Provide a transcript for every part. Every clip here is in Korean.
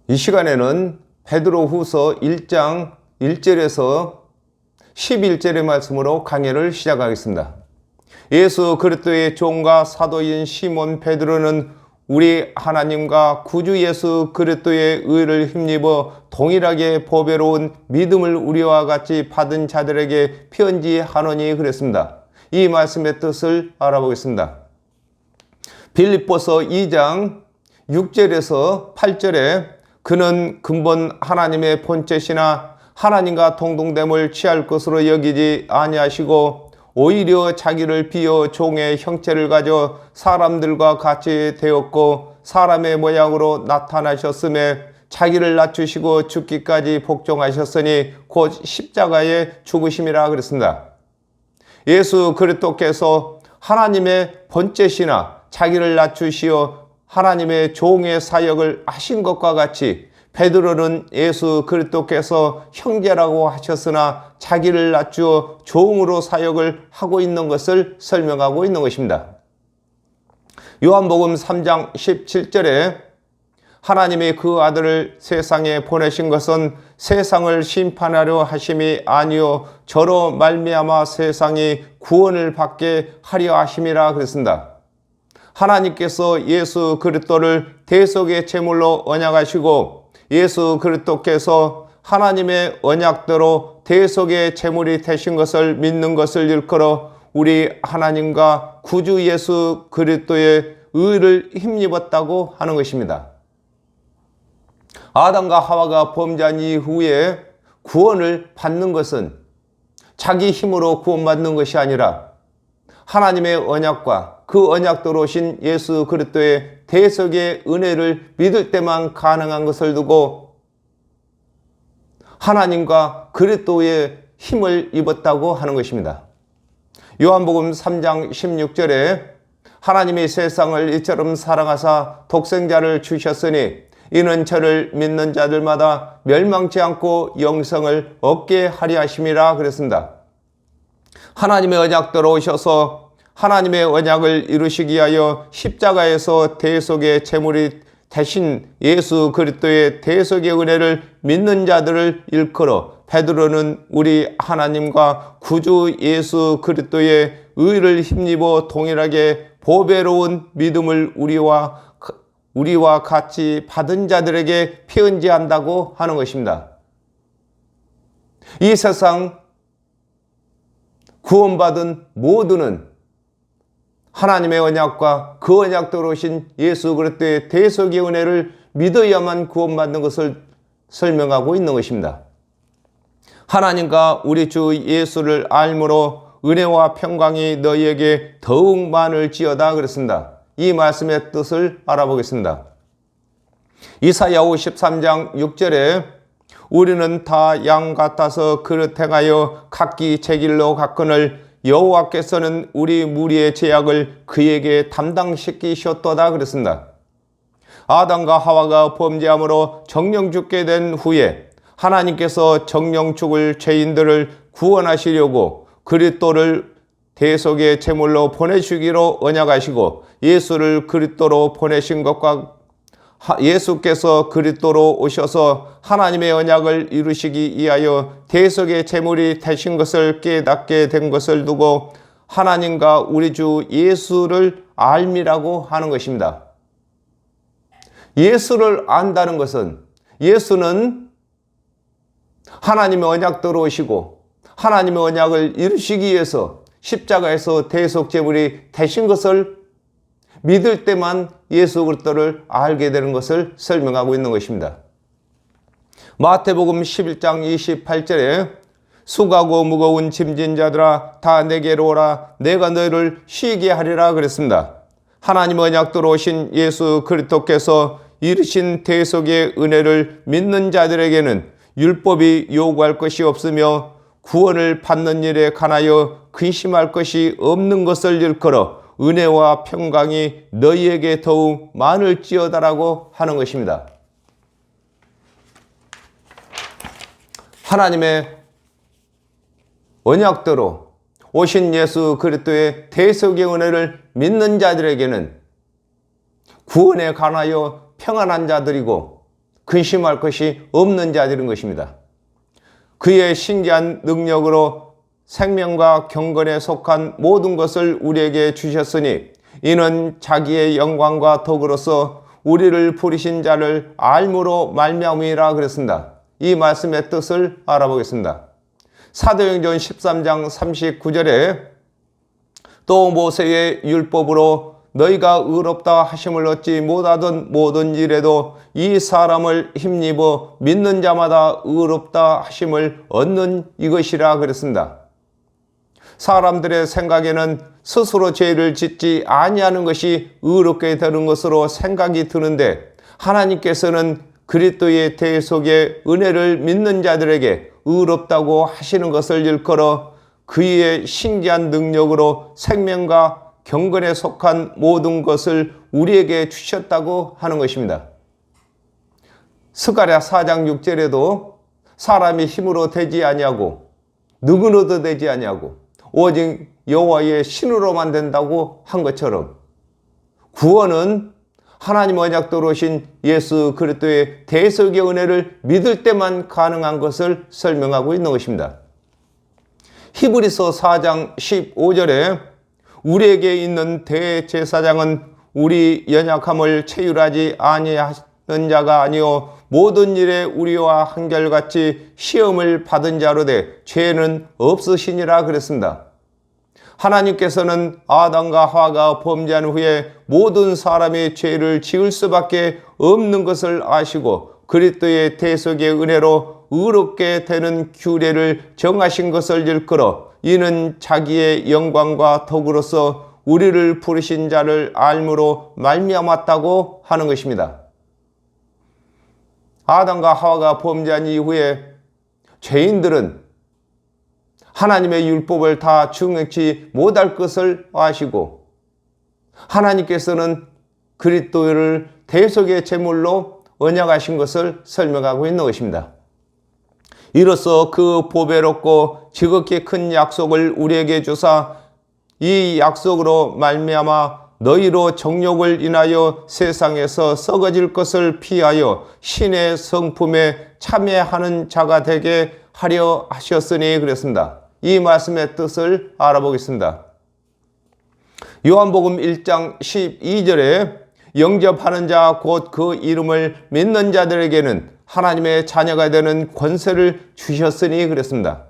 이 시간에는 베드로후서 1장 1절에서 11절의 말씀으로 강해를 시작하겠습니다. 예수 그리스도의 종과 사도인 시몬 베드로는 우리 하나님과 구주 예수 그리스도의 의를 힘입어 동일하게 보배로운 믿음을 우리와 같이 받은 자들에게 편지하노니 그랬습니다. 이 말씀의 뜻을 알아보겠습니다. 빌립보서 2장 6절에서 8절에 그는 근본 하나님의 본체시나 하나님과 동등됨을 취할 것으로 여기지 아니하시고 오히려 자기를 비어 종의 형체를 가져 사람들과 같이 되었고 사람의 모양으로 나타나셨음에 자기를 낮추시고 죽기까지 복종하셨으니 곧 십자가의 죽으심이라 그랬습니다. 예수 그리스도께서 하나님의 본체시나 자기를 낮추시어 하나님의 종의 사역을 하신 것과 같이 베드로는 예수 그리스도께서 형제라고 하셨으나 자기를 낮추어 종으로 사역을 하고 있는 것을 설명하고 있는 것입니다. 요한복음 3장 17절에 하나님이 그 아들을 세상에 보내신 것은 세상을 심판하려 하심이 아니요 저로 말미암아 세상이 구원을 받게 하려 하심이라 그랬습니다. 하나님께서 예수 그리스도를 대속의 제물로 언약하시고 예수 그리스도께서 하나님의 언약대로 대속의 제물이 되신 것을 믿는 것을 일컬어 우리 하나님과 구주 예수 그리스도의 의를 힘입었다고 하는 것입니다. 아담과 하와가 범죄한 이후에 구원을 받는 것은 자기 힘으로 구원받는 것이 아니라 하나님의 언약과 그 언약대로 오신 예수 그리스도의 대속의 은혜를 믿을 때만 가능한 것을 두고 하나님과 그리스도의 힘을 입었다고 하는 것입니다. 요한복음 3장 16절에 하나님이 세상을 이처럼 사랑하사 독생자를 주셨으니 이는 저를 믿는 자들마다 멸망치 않고 영생을 얻게 하려 하심이라 그랬습니다. 하나님의 언약대로 오셔서 하나님의 언약을 이루시기 위하여 십자가에서 대속의 제물이 되신 예수 그리스도의 대속의 은혜를 믿는 자들을 일컬어 베드로는 우리 하나님과 구주 예수 그리스도의 의를 힘입어 동일하게 보배로운 믿음을 우리와 같이 받은 자들에게 편지한다고 하는 것입니다. 이 세상 구원받은 모두는 하나님의 언약과 그 언약대로 오신 예수 그리스도의 대속의 은혜를 믿어야만 구원받는 것을 설명하고 있는 것입니다. 하나님과 우리 주 예수를 알므로 은혜와 평강이 너희에게 더욱 많을지어다 그랬습니다. 이 말씀의 뜻을 알아보겠습니다. 이사야 53장 6절에 우리는 다 양 같아서 그릇 행하여 각기 제 길로 갔거늘 여호와께서는 우리 무리의 죄악을 그에게 담당시키셨도다 그랬습니다. 아담과 하와가 범죄함으로 정령 죽게 된 후에 하나님께서 정령 죽을 죄인들을 구원하시려고 그리스도를 대속의 제물로 보내주기로 언약하시고 예수를 그리스도로 보내신 것과 예수께서 그리스도로 오셔서 하나님의 언약을 이루시기 위하여 대속의 제물이 되신 것을 깨닫게 된 것을 두고 하나님과 우리 주 예수를 알미라고 하는 것입니다. 예수를 안다는 것은 예수는 하나님의 언약대로 오시고 하나님의 언약을 이루시기 위해서 십자가에서 대속 제물이 되신 것을 믿을 때만 예수 그리스도를 알게 되는 것을 설명하고 있는 것입니다. 마태복음 11장 28절에 수고하고 무거운 짐진 자들아 다 내게로 오라 내가 너희를 쉬게 하리라 그랬습니다. 하나님 언약대로 오신 예수 그리스도께서 이루신 대속의 은혜를 믿는 자들에게는 율법이 요구할 것이 없으며 구원을 받는 일에 관하여 근심할 것이 없는 것을 일컬어 은혜와 평강이 너희에게 더욱 많을지어다라고 하는 것입니다. 하나님의 언약대로 오신 예수 그리스도의 대속의 은혜를 믿는 자들에게는 구원에 관하여 평안한 자들이고 근심할 것이 없는 자들인 것입니다. 그의 신기한 능력으로 생명과 경건에 속한 모든 것을 우리에게 주셨으니 이는 자기의 영광과 덕으로서 우리를 부르신 자를 알므로 말미암음이라 그랬습니다. 이 말씀의 뜻을 알아보겠습니다. 사도행전 13장 39절에 또 모세의 율법으로 너희가 의롭다 하심을 얻지 못하던 모든 일에도 이 사람을 힘입어 믿는 자마다 의롭다 하심을 얻는 이것이라 그랬습니다. 사람들의 생각에는 스스로 죄를 짓지 아니하는 것이 의롭게 되는 것으로 생각이 드는데 하나님께서는 그리스도의 대속의 은혜를 믿는 자들에게 의롭다고 하시는 것을 일컬어 그의 신기한 능력으로 생명과 경건에 속한 모든 것을 우리에게 주셨다고 하는 것입니다. 스가랴 4장 6절에도 사람이 힘으로 되지 아니하고 능으로도 되지 아니하고 오직 여호와의 신으로만 된다고 한 것처럼 구원은 하나님 언약대로 오신 예수 그리스도의 대속의 은혜를 믿을 때만 가능한 것을 설명하고 있는 것입니다. 히브리서 4장 15절에 우리에게 있는 대제사장은 우리 연약함을 체휼하지 아니하는 자가 아니요 모든 일에 우리와 한결같이 시험을 받은 자로되 죄는 없으시니라 그랬습니다. 하나님께서는 아담과 하와가 범죄한 후에 모든 사람이 죄를 지을 수밖에 없는 것을 아시고 그리스도의 대속의 은혜로 의롭게 되는 규례를 정하신 것을 일컬어 이는 자기의 영광과 덕으로서 우리를 부르신 자를 알므로 말미암았다고 하는 것입니다. 아담과 하와가 범죄한 이후에 죄인들은 하나님의 율법을 다 충족치 못할 것을 아시고 하나님께서는 그리스도를 대속의 제물로 언약하신 것을 설명하고 있는 것입니다. 이로써 그 보배롭고 지극히 큰 약속을 우리에게 주사 이 약속으로 말미암아 너희로 정욕을 인하여 세상에서 썩어질 것을 피하여 신의 성품에 참여하는 자가 되게 하려 하셨으니 그랬습니다. 이 말씀의 뜻을 알아보겠습니다. 요한복음 1장 12절에 영접하는 자 곧 그 이름을 믿는 자들에게는 하나님의 자녀가 되는 권세를 주셨으니 그랬습니다.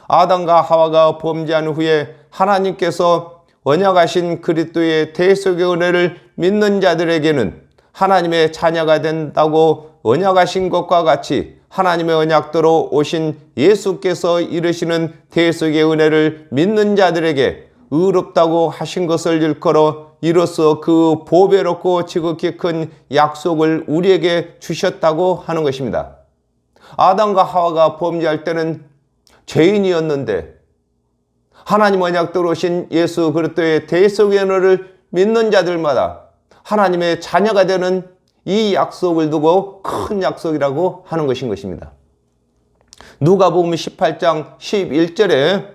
아담과 하와가 범죄한 후에 하나님께서 언약하신 그리스도의 대속의 은혜를 믿는 자들에게는 하나님의 자녀가 된다고 언약하신 것과 같이 하나님의 언약대로 오신 예수께서 이르시는 대속의 은혜를 믿는 자들에게 의롭다고 하신 것을 일컬어 이로써 그 보배롭고 지극히 큰 약속을 우리에게 주셨다고 하는 것입니다. 아담과 하와가 범죄할 때는 죄인이었는데 하나님 언약대로 오신 예수 그리스도의 대속의 은혜를 믿는 자들마다 하나님의 자녀가 되는 이 약속을 두고 큰 약속이라고 하는 것입니다. 누가복음 18장 11절에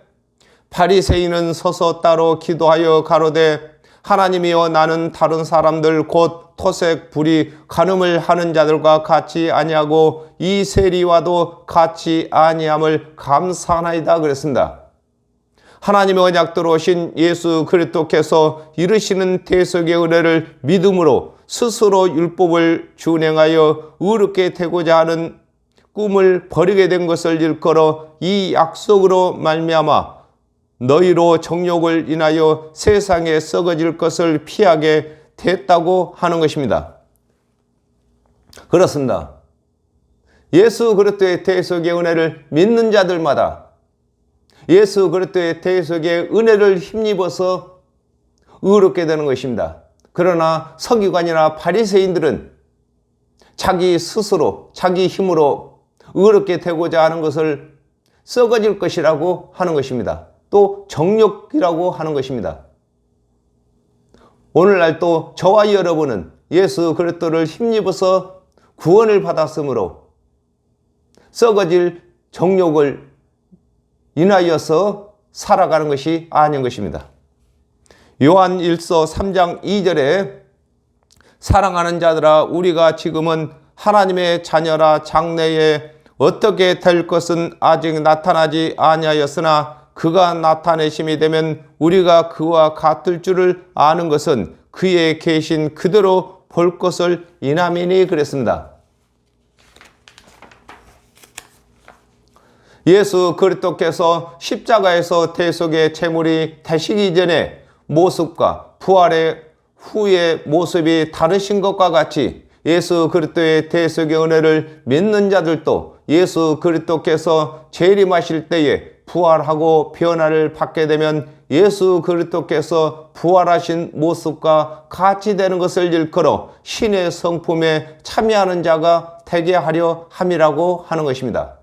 바리새인은 서서 따로 기도하여 가로되 하나님이여 나는 다른 사람들 곧 토색 불의 간음을 하는 자들과 같이 아니하고 이 세리와도 같이 아니함을 감사하나이다 그랬습니다. 하나님의 언약대로 오신 예수 그리스도께서 이루시는 대속의 은혜를 믿음으로 스스로 율법을 준행하여 의롭게 되고자 하는 꿈을 버리게 된 것을 일컬어 이 약속으로 말미암아 너희로 정욕을 인하여 세상에 썩어질 것을 피하게 됐다고 하는 것입니다. 그렇습니다. 예수 그리스도의 대속의 은혜를 믿는 자들마다 예수 그리스도의 대속의 은혜를 힘입어서 의롭게 되는 것입니다. 그러나 서기관이나 바리새인들은 자기 스스로 자기 힘으로 의롭게 되고자 하는 것을 썩어질 것이라고 하는 것입니다. 또 정욕이라고 하는 것입니다. 오늘날 또 저와 여러분은 예수 그리스도를 힘입어서 구원을 받았으므로 썩어질 정욕을 인하여서 살아가는 것이 아닌 것입니다. 요한 1서 3장 2절에 사랑하는 자들아 우리가 지금은 하나님의 자녀라 장래에 어떻게 될 것은 아직 나타나지 아니하였으나 그가 나타내심이 되면 우리가 그와 같을 줄을 아는 것은 그의 계신 그대로 볼 것을 인함이니 그랬습니다. 예수 그리스도께서 십자가에서 대속의 제물이 되시기 전에 모습과 부활의 후의 모습이 다르신 것과 같이 예수 그리스도의 대속의 은혜를 믿는 자들도 예수 그리스도께서 재림하실 때에 부활하고 변화를 받게 되면 예수 그리스도께서 부활하신 모습과 같이 되는 것을 일컬어 신의 성품에 참여하는 자가 되게 하려 함이라고 하는 것입니다.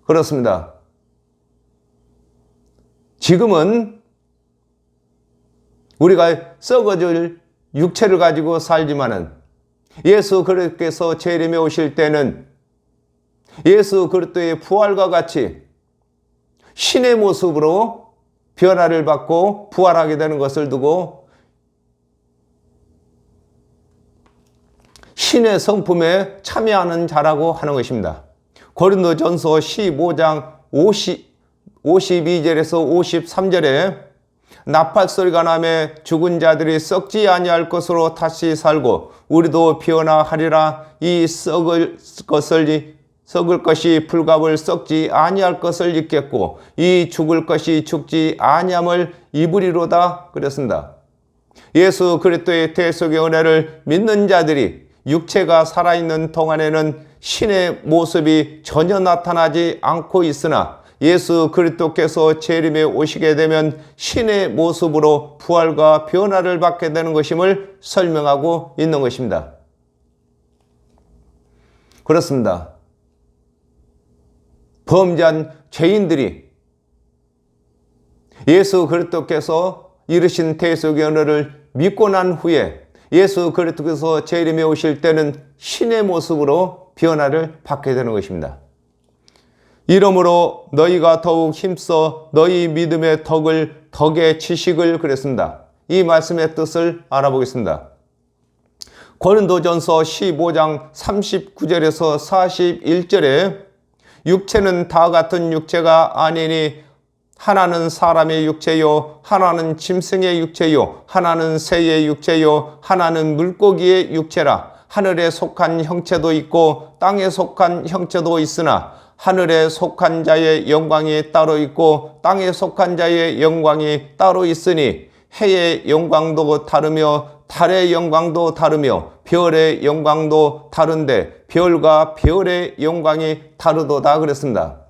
그렇습니다. 지금은 우리가 썩어질 육체를 가지고 살지만은 예수 그리스도께서 재림에 오실 때는 예수 그리스도의 부활과 같이 신의 모습으로 변화를 받고 부활하게 되는 것을 두고 신의 성품에 참여하는 자라고 하는 것입니다. 고린도전서 15장 52절에서 53절에 나팔소리가 나매 죽은 자들이 썩지 아니할 것으로 다시 살고 우리도 변화하리라. 이 썩을 것이 불갑을 썩지 아니할 것을 입겠고 이 죽을 것이 죽지 아니함을 입으리로다 그랬습니다. 예수 그리스도의 대속의 은혜를 믿는 자들이 육체가 살아있는 동안에는 신의 모습이 전혀 나타나지 않고 있으나 예수 그리스도께서 재림에 오시게 되면 신의 모습으로 부활과 변화를 받게 되는 것임을 설명하고 있는 것입니다. 그렇습니다. 범죄한 죄인들이 예수 그리스도께서 이루신 대속의 은혜를 믿고 난 후에 예수 그리스도께서 재림에 오실 때는 신의 모습으로 변화를 받게 되는 것입니다. 이러므로 너희가 더욱 힘써 너희 믿음의 덕의 지식을 그랬습니다. 이 말씀의 뜻을 알아보겠습니다. 고린도전서 15장 39절에서 41절에 육체는 다 같은 육체가 아니니 하나는 사람의 육체요 하나는 짐승의 육체요 하나는 새의 육체요 하나는 물고기의 육체라. 하늘에 속한 형체도 있고 땅에 속한 형체도 있으나 하늘에 속한 자의 영광이 따로 있고 땅에 속한 자의 영광이 따로 있으니 해의 영광도 다르며 달의 영광도 다르며 별의 영광도 다른데 별과 별의 영광이 다르도다 그랬습니다.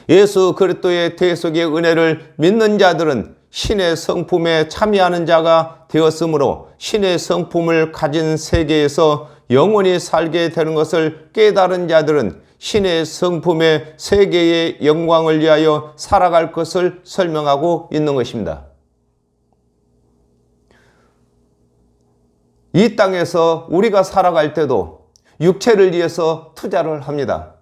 예수 그리스도의 대속의 은혜를 믿는 자들은 신의 성품에 참여하는 자가 되었으므로 신의 성품을 가진 세계에서 영원히 살게 되는 것을 깨달은 자들은 신의 성품의 세계의 영광을 위하여 살아갈 것을 설명하고 있는 것입니다. 이 땅에서 우리가 살아갈 때도 육체를 위해서 투자를 합니다.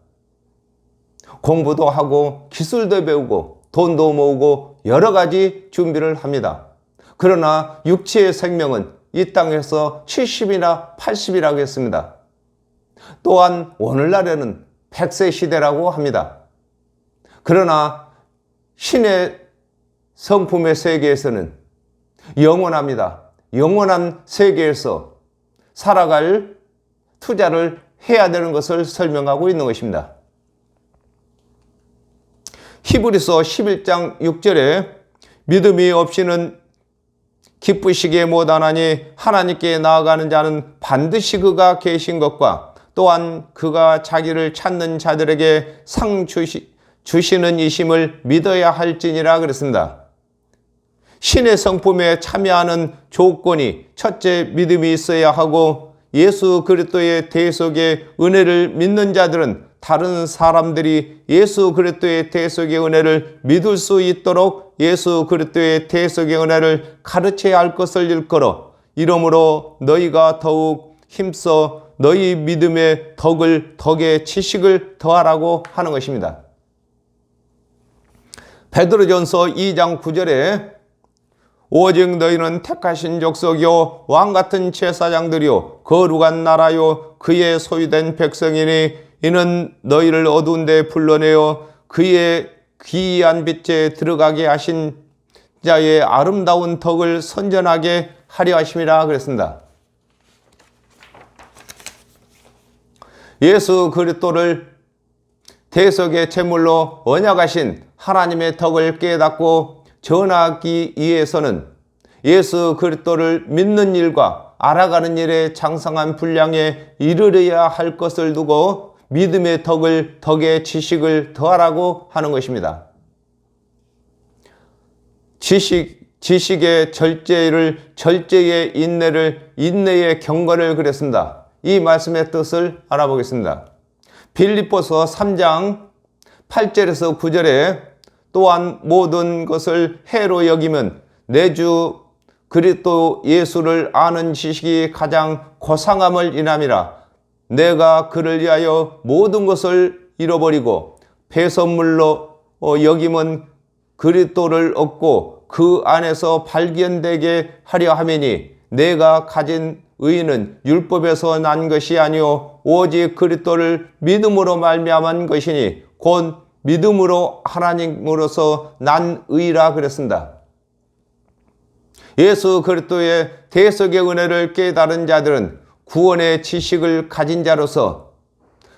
공부도 하고 기술도 배우고 돈도 모으고 여러 가지 준비를 합니다. 그러나 육체의 생명은 이 땅에서 70이나 80이라고 했습니다. 또한 오늘날에는 100세 시대라고 합니다. 그러나 신의 성품의 세계에서는 영원합니다. 영원한 세계에서 살아갈 투자를 해야 되는 것을 설명하고 있는 것입니다. 히브리서 11장 6절에 믿음이 없이는 기쁘시게 못하나니 하나님께 나아가는 자는 반드시 그가 계신 것과 또한 그가 자기를 찾는 자들에게 상 주시는 이심을 믿어야 할지니라 그랬습니다. 신의 성품에 참여하는 조건이 첫째 믿음이 있어야 하고 예수 그리스도의 대속의 은혜를 믿는 자들은 다른 사람들이 예수 그리스도의 대속의 은혜를 믿을 수 있도록 예수 그리스도의 대속의 은혜를 가르쳐야 할 것을 일컬어 이러므로 너희가 더욱 힘써 너희 믿음의 덕의 지식을 더하라고 하는 것입니다. 베드로전서 2장 9절에 오직 너희는 택하신 족속이요 왕같은 제사장들이요 거룩한 나라요 그의 소유된 백성이니 이는 너희를 어두운 데 불러내어 그의 귀한 빛에 들어가게 하신 자의 아름다운 덕을 선전하게 하려 하심이라 그랬습니다. 예수 그리스도를 대속의 제물로 언약하신 하나님의 덕을 깨닫고 전하기 위해서는 예수 그리스도를 믿는 일과 알아가는 일에 장성한 분량에 이르러야 할 것을 두고 믿음의 덕의 지식을 더하라고 하는 것입니다. 지식의 절제의 인내를, 인내의 경건을 그랬습니다. 이 말씀의 뜻을 알아보겠습니다. 빌립보서 3장 8절에서 9절에 또한 모든 것을 해로 여기면 내 주 그리스도 예수를 아는 지식이 가장 고상함을 인함이라. 내가 그를 위하여 모든 것을 잃어버리고 배설물로 여김은 그리스도를 얻고 그 안에서 발견되게 하려 함이니 내가 가진 의는 율법에서 난 것이 아니요 오직 그리스도를 믿음으로 말미암은 것이니 곧 믿음으로 하나님으로서 난 의라 그랬습니다. 예수 그리스도의 대속의 은혜를 깨달은 자들은 구원의 지식을 가진 자로서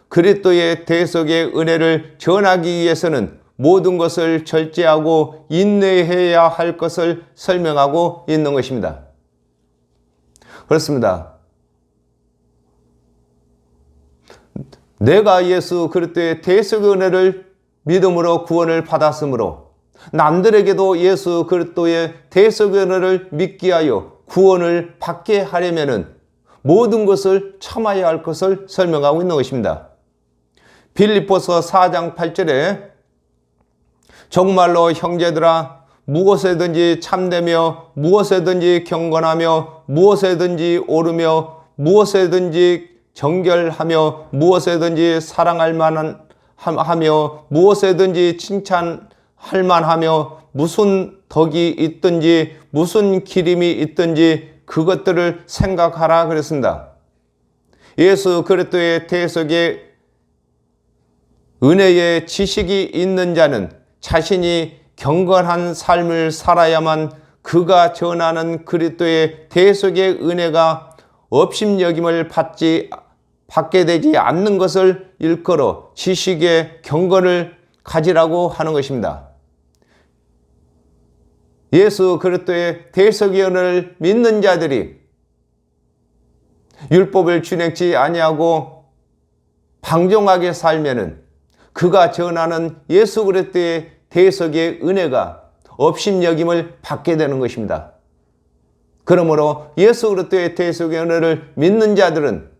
그리스도의 대속의 은혜를 전하기 위해서는 모든 것을 절제하고 인내해야 할 것을 설명하고 있는 것입니다. 그렇습니다. 내가 예수 그리스도의 대속의 은혜를 믿음으로 구원을 받았으므로 남들에게도 예수 그리스도의 대속의 은혜를 믿게 하여 구원을 받게 하려면은 모든 것을 참아야 할 것을 설명하고 있는 것입니다. 빌립보서 4장 8절에 정말로 형제들아 무엇에든지 참되며 무엇에든지 경건하며 무엇에든지 옳으며 무엇에든지 정결하며 무엇에든지 사랑할 만하며 무엇에든지 칭찬할 만하며 무슨 덕이 있든지 무슨 기림이 있든지 그것들을 생각하라 그랬습니다. 예수 그리스도의 대속의 은혜의 지식이 있는 자는 자신이 경건한 삶을 살아야만 그가 전하는 그리스도의 대속의 은혜가 업심여김을 받게 되지 않는 것을 일컬어 지식의 경건을 가지라고 하는 것입니다. 예수 그리스도의 대속의 은혜를 믿는 자들이 율법을 준행치 아니하고 방종하게 살면은 그가 전하는 예수 그리스도의 대속의 은혜가 업심여김을 받게 되는 것입니다. 그러므로 예수 그리스도의 대속의 은혜를 믿는 자들은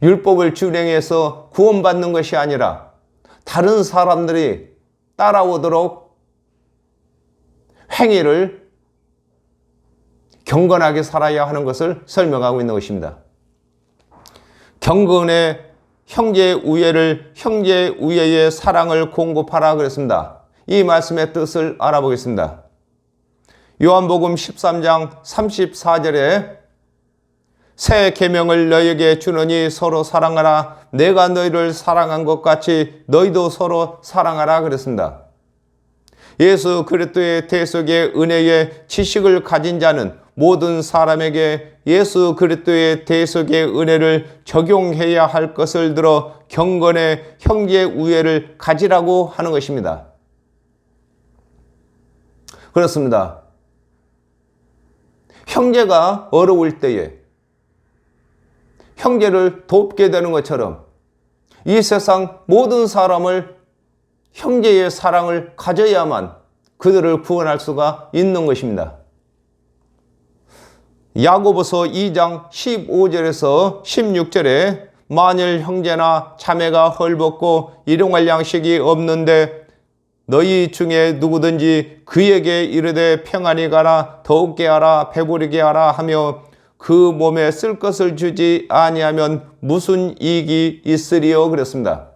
율법을 준행해서 구원받는 것이 아니라 다른 사람들이 따라오도록 행위를 경건하게 살아야 하는 것을 설명하고 있는 것입니다. 경건의 형제 우애의 사랑을 공급하라 그랬습니다. 이 말씀의 뜻을 알아보겠습니다. 요한복음 13장 34절에 새 계명을 너희에게 주노니 서로 사랑하라. 내가 너희를 사랑한 것 같이 너희도 서로 사랑하라 그랬습니다. 예수 그리스도의 대속의 은혜의 지식을 가진 자는 모든 사람에게 예수 그리스도의 대속의 은혜를 적용해야 할 것을 들어 경건의 형제 우애를 가지라고 하는 것입니다. 그렇습니다. 형제가 어려울 때에 형제를 돕게 되는 것처럼 이 세상 모든 사람을 형제의 사랑을 가져야만 그들을 구원할 수가 있는 것입니다. 야고보서 2장 15절에서 16절에 만일 형제나 자매가 헐벗고 일용할 양식이 없는데 너희 중에 누구든지 그에게 이르되 평안히 가라 더욱게 하라 배부르게 하라 하며 그 몸에 쓸 것을 주지 아니하면 무슨 이익이 있으리요 그랬습니다.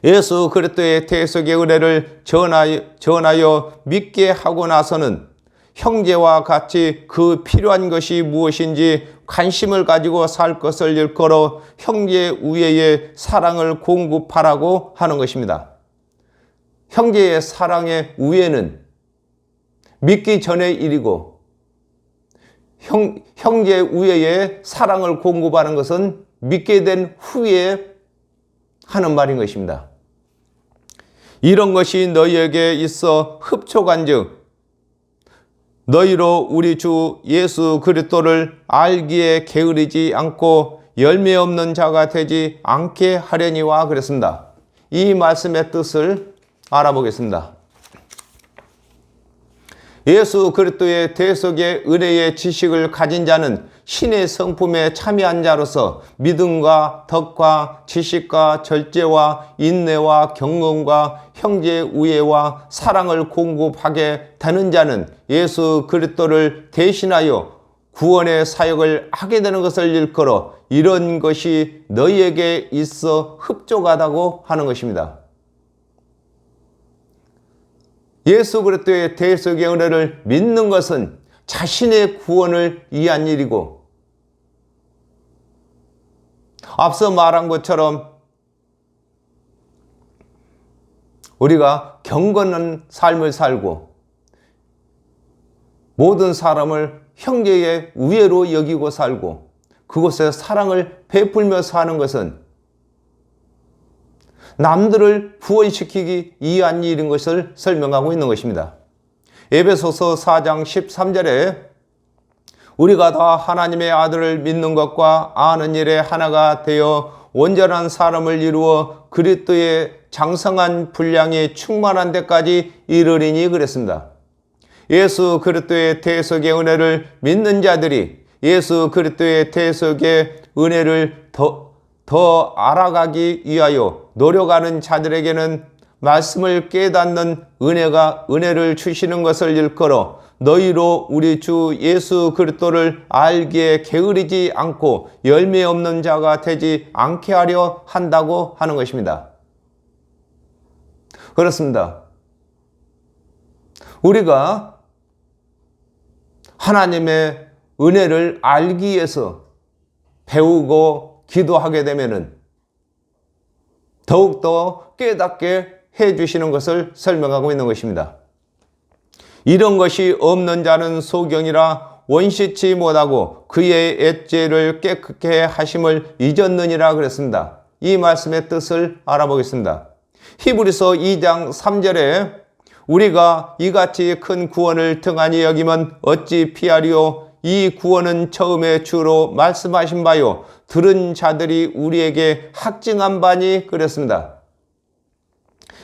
예수 그리스도의 대속의 은혜를 전하여 믿게 하고 나서는 형제와 같이 그 필요한 것이 무엇인지 관심을 가지고 살 것을 일컬어 형제 우애의 사랑을 공급하라고 하는 것입니다. 형제의 사랑의 우애는 믿기 전의 일이고 형제 우애의 사랑을 공급하는 것은 믿게 된 후에 하는 말인 것입니다. 이런 것이 너희에게 있어 흡족한즉 너희로 우리 주 예수 그리스도를 알기에 게으르지 않고 열매 없는 자가 되지 않게 하려니와 그랬습니다. 이 말씀의 뜻을 알아보겠습니다. 예수 그리스도의 대속의 은혜의 지식을 가진 자는 신의 성품에 참여한 자로서 믿음과 덕과 지식과 절제와 인내와 경건과 형제 우애와 사랑을 공급하게 되는 자는 예수 그리스도를 대신하여 구원의 사역을 하게 되는 것을 일컬어 이런 것이 너희에게 있어 흡족하다고 하는 것입니다. 예수 그리스도의 대속의 은혜를 믿는 것은 자신의 구원을 위한 일이고 앞서 말한 것처럼 우리가 경건한 삶을 살고 모든 사람을 형제의 우애로 여기고 살고 그곳에 사랑을 베풀며 사는 것은 남들을 구원시키기 위한 일인 것을 설명하고 있는 것입니다. 에베소서 4장 13절에 우리가 다 하나님의 아들을 믿는 것과 아는 일에 하나가 되어 온전한 사람을 이루어 그리스도의 장성한 분량이 충만한 데까지 이르리니 그랬습니다. 예수 그리스도의 대속의 은혜를 믿는 자들이 예수 그리스도의 대속의 은혜를 더 알아가기 위하여 노력하는 자들에게는 말씀을 깨닫는 은혜를 주시는 것을 일컬어 너희로 우리 주 예수 그리스도를 알기에 게으르지 않고 열매 없는 자가 되지 않게 하려 한다고 하는 것입니다. 그렇습니다. 우리가 하나님의 은혜를 알기 위해서 배우고 기도하게 되면은 더욱더 깨닫게 해주시는 것을 설명하고 있는 것입니다. 이런 것이 없는 자는 소경이라 원시치 못하고 그의 엣죄를 깨끗게 하심을 잊었느니라 그랬습니다. 이 말씀의 뜻을 알아보겠습니다. 히브리서 2장 3절에 우리가 이같이 큰 구원을 등한히 여기면 어찌 피하리요? 이 구원은 처음에 주로 말씀하신 바요 들은 자들이 우리에게 확증한 바니 그랬습니다.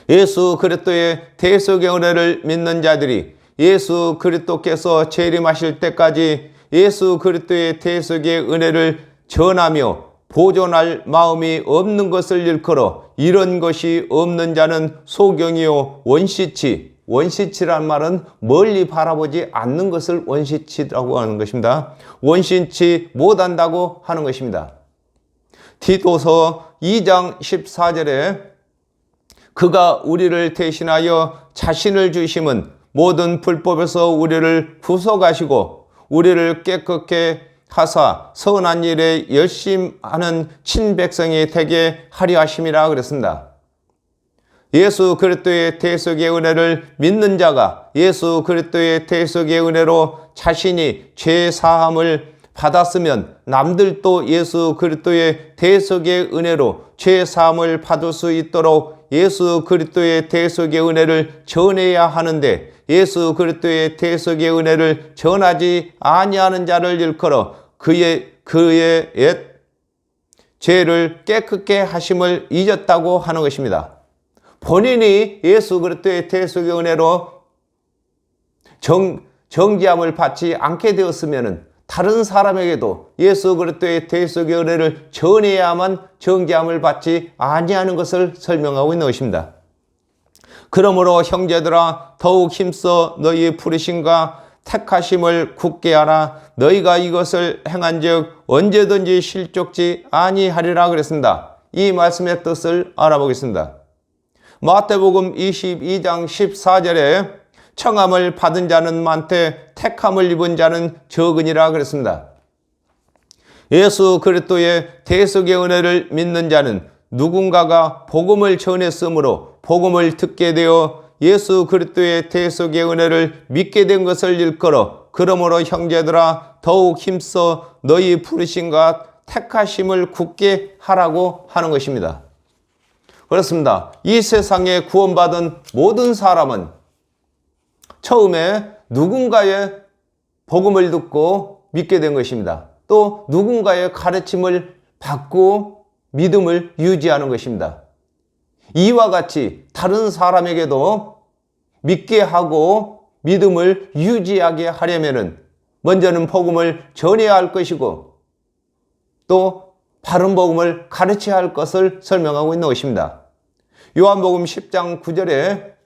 예수 그리스도의 대속의 은혜를 믿는 자들이 예수 그리스도께서 재림하실 때까지 예수 그리스도의 대속의 은혜를 전하며 보존할 마음이 없는 것을 일컬어 이런 것이 없는 자는 소경이요 원시치란 말은 멀리 바라보지 않는 것을 원시치라고 하는 것입니다. 원시치 못한다고 하는 것입니다. 디도서 2장 14절에 그가 우리를 대신하여 자신을 주심은 모든 불법에서 우리를 구속하시고 우리를 깨끗게 하사 선한 일에 열심하는 친백성이 되게 하려 하심이라 그랬습니다. 예수 그리스도의 대속의 은혜를 믿는 자가 예수 그리스도의 대속의 은혜로 자신이 죄 사함을 받았으면 남들도 예수 그리스도의 대속의 은혜로 죄 사함을 받을 수 있도록 예수 그리스도의 대속의 은혜를 전해야 하는데 예수 그리스도의 대속의 은혜를 전하지 아니하는 자를 일컬어 그의 옛 죄를 깨끗게 하심을 잊었다고 하는 것입니다. 본인이 예수 그리스도의 대속의 은혜로 정죄함을 받지 않게 되었으면 다른 사람에게도 예수 그리스도의 대속의 은혜를 전해야만 정죄함을 받지 아니하는 것을 설명하고 있는 것입니다. 그러므로 형제들아 더욱 힘써 너희 부르심과 택하심을 굳게 하라. 너희가 이것을 행한즉 언제든지 실족지 아니하리라 그랬습니다. 이 말씀의 뜻을 알아보겠습니다. 마태복음 22장 14절에 청함을 받은 자는 많되 택함을 입은 자는 적으니라 그랬습니다. 예수 그리스도의 대속의 은혜를 믿는 자는 누군가가 복음을 전했으므로 복음을 듣게 되어 예수 그리스도의 대속의 은혜를 믿게 된 것을 일컬어 그러므로 형제들아 더욱 힘써 너희 부르심과 택하심을 굳게 하라고 하는 것입니다. 그렇습니다. 이 세상에 구원받은 모든 사람은 처음에 누군가의 복음을 듣고 믿게 된 것입니다. 또 누군가의 가르침을 받고 믿음을 유지하는 것입니다. 이와 같이 다른 사람에게도 믿게 하고 믿음을 유지하게 하려면 먼저는 복음을 전해야 할 것이고 또 바른 복음을 가르쳐야 할 것을 설명하고 있는 것입니다. 요한복음 10장 9절에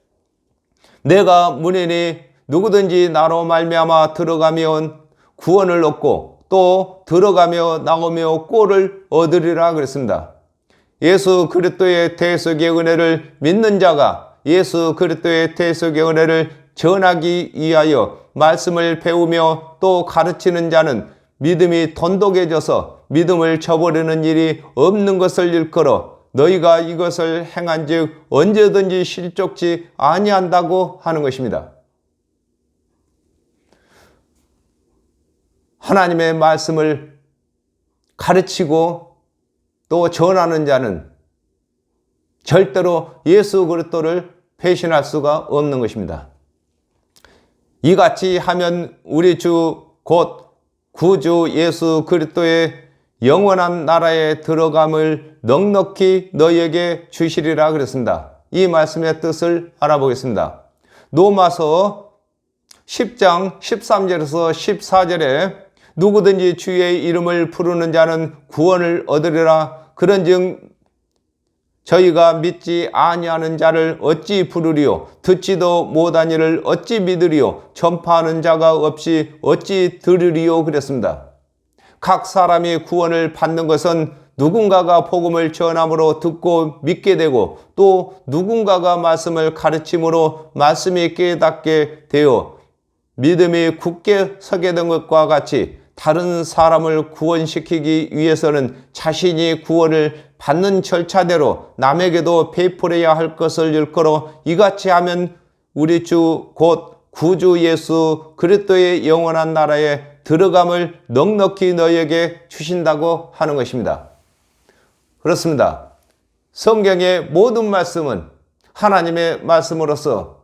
내가 문이니 누구든지 나로 말미암아 들어가면 구원을 얻고 또 들어가며 나오며 꼴을 얻으리라 그랬습니다. 예수 그리스도의 대속의 은혜를 믿는 자가 예수 그리스도의 대속의 은혜를 전하기 위하여 말씀을 배우며 또 가르치는 자는 믿음이 돈독해져서 믿음을 저버리는 일이 없는 것을 일컬어 너희가 이것을 행한즉 언제든지 실족지 아니한다고 하는 것입니다. 하나님의 말씀을 가르치고 또 전하는 자는 절대로 예수 그리스도를 배신할 수가 없는 것입니다. 이같이 하면 우리 주 곧 구주 예수 그리스도의 영원한 나라에 들어감을 넉넉히 너희에게 주시리라 그랬습니다. 이 말씀의 뜻을 알아보겠습니다. 로마서 10장 13절에서 14절에 누구든지 주의 이름을 부르는 자는 구원을 얻으리라. 그런즉 저희가 믿지 아니하는 자를 어찌 부르리요 듣지도 못하니를 어찌 믿으리요 전파하는 자가 없이 어찌 들으리요 그랬습니다. 각 사람이 구원을 받는 것은 누군가가 복음을 전함으로 듣고 믿게 되고 또 누군가가 말씀을 가르침으로 말씀이 깨닫게 되어 믿음이 굳게 서게 된 것과 같이 다른 사람을 구원시키기 위해서는 자신이 구원을 받는 절차대로 남에게도 베풀어야 할 것을 일컬어 이같이 하면 우리 주 곧 구주 예수 그리스도의 영원한 나라에 들어감을 넉넉히 너희에게 주신다고 하는 것입니다. 그렇습니다. 성경의 모든 말씀은 하나님의 말씀으로서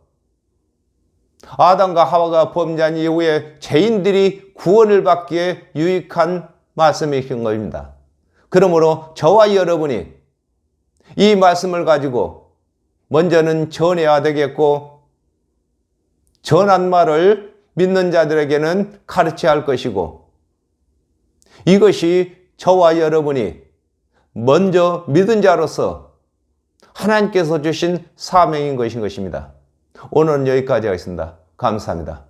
아담과 하와가 범죄한 이후에 죄인들이 구원을 받기에 유익한 말씀이신 것입니다. 그러므로 저와 여러분이 이 말씀을 가지고 먼저는 전해야 되겠고 전한 말을 믿는 자들에게는 가르쳐야 할 것이고 이것이 저와 여러분이 먼저 믿은 자로서 하나님께서 주신 사명인 것입니다. 오늘은 여기까지 하겠습니다. 감사합니다.